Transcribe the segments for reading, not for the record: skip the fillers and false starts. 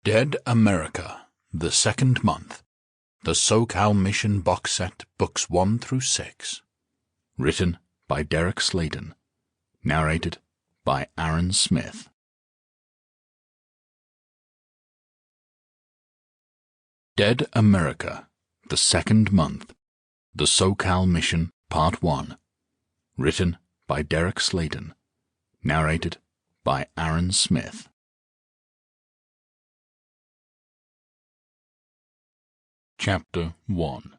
Dead America, the Second Month, the SoCal Mission Box Set, Books 1 through 6. Written by Derek Slaton. Narrated by Aaron Smith. Dead America, the Second Month, the SoCal Mission, Part 1. Written by Derek Slaton. Narrated by Aaron Smith. Chapter 1.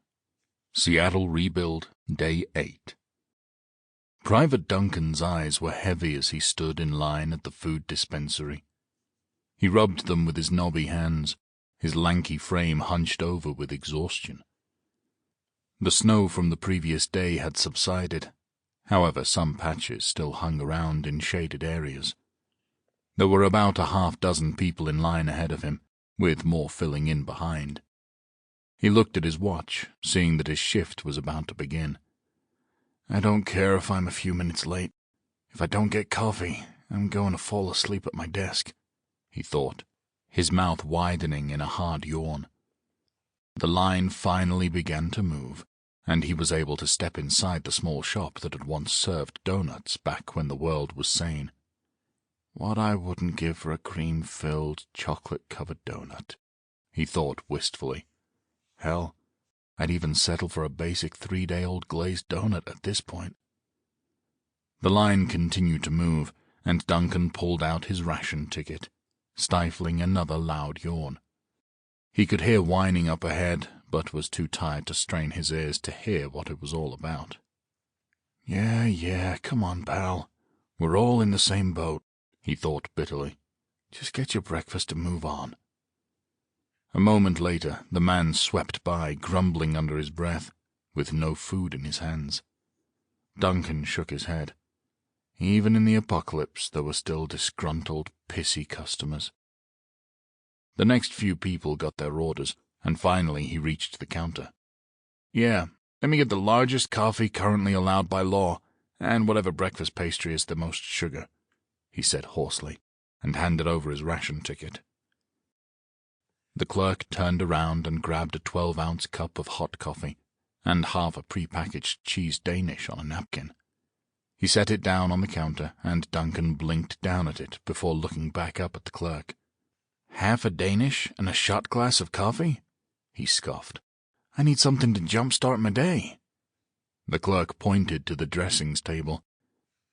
Seattle Rebuild, Day 8. Private Duncan's eyes were heavy as he stood in line at the food dispensary. He rubbed them with his knobby hands, his lanky frame hunched over with exhaustion. The snow from the previous day had subsided. However, some patches still hung around in shaded areas. There were about a half-dozen people in line ahead of him, with more filling in behind. He looked at his watch, seeing that his shift was about to begin. I don't care if I'm a few minutes late. If I don't get coffee, I'm going to fall asleep at my desk, he thought, his mouth widening in a hard yawn. The line finally began to move, and he was able to step inside the small shop that had once served donuts back when the world was sane. What I wouldn't give for a cream-filled, chocolate-covered donut, he thought wistfully. Hell, I'd even settle for a basic 3-day-old glazed donut at this point. The line continued to move, and Duncan pulled out his ration ticket, stifling another loud yawn. He could hear whining up ahead, but was too tired to strain his ears to hear what it was all about. Yeah, come on, pal. We're all in the same boat, he thought bitterly. Just get your breakfast and move on. A moment later, the man swept by, grumbling under his breath, with no food in his hands. Duncan shook his head. Even in the apocalypse, there were still disgruntled, pissy customers. The next few people got their orders, and finally he reached the counter. Yeah, let me get the largest coffee currently allowed by law, and whatever breakfast pastry is the most sugar, he said hoarsely, and handed over his ration ticket. The clerk turned around and grabbed a 12-ounce cup of hot coffee and half a pre-packaged cheese Danish on a napkin. He set it down on the counter, and Duncan blinked down at it before looking back up at the clerk. Half a Danish and a shot glass of coffee? He scoffed. I need something to jumpstart my day. The clerk pointed to the dressings table.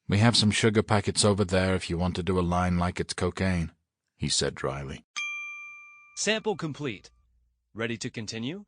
We have some sugar packets over there if you want to do a line like it's cocaine, he said dryly. Sample complete. Ready to continue?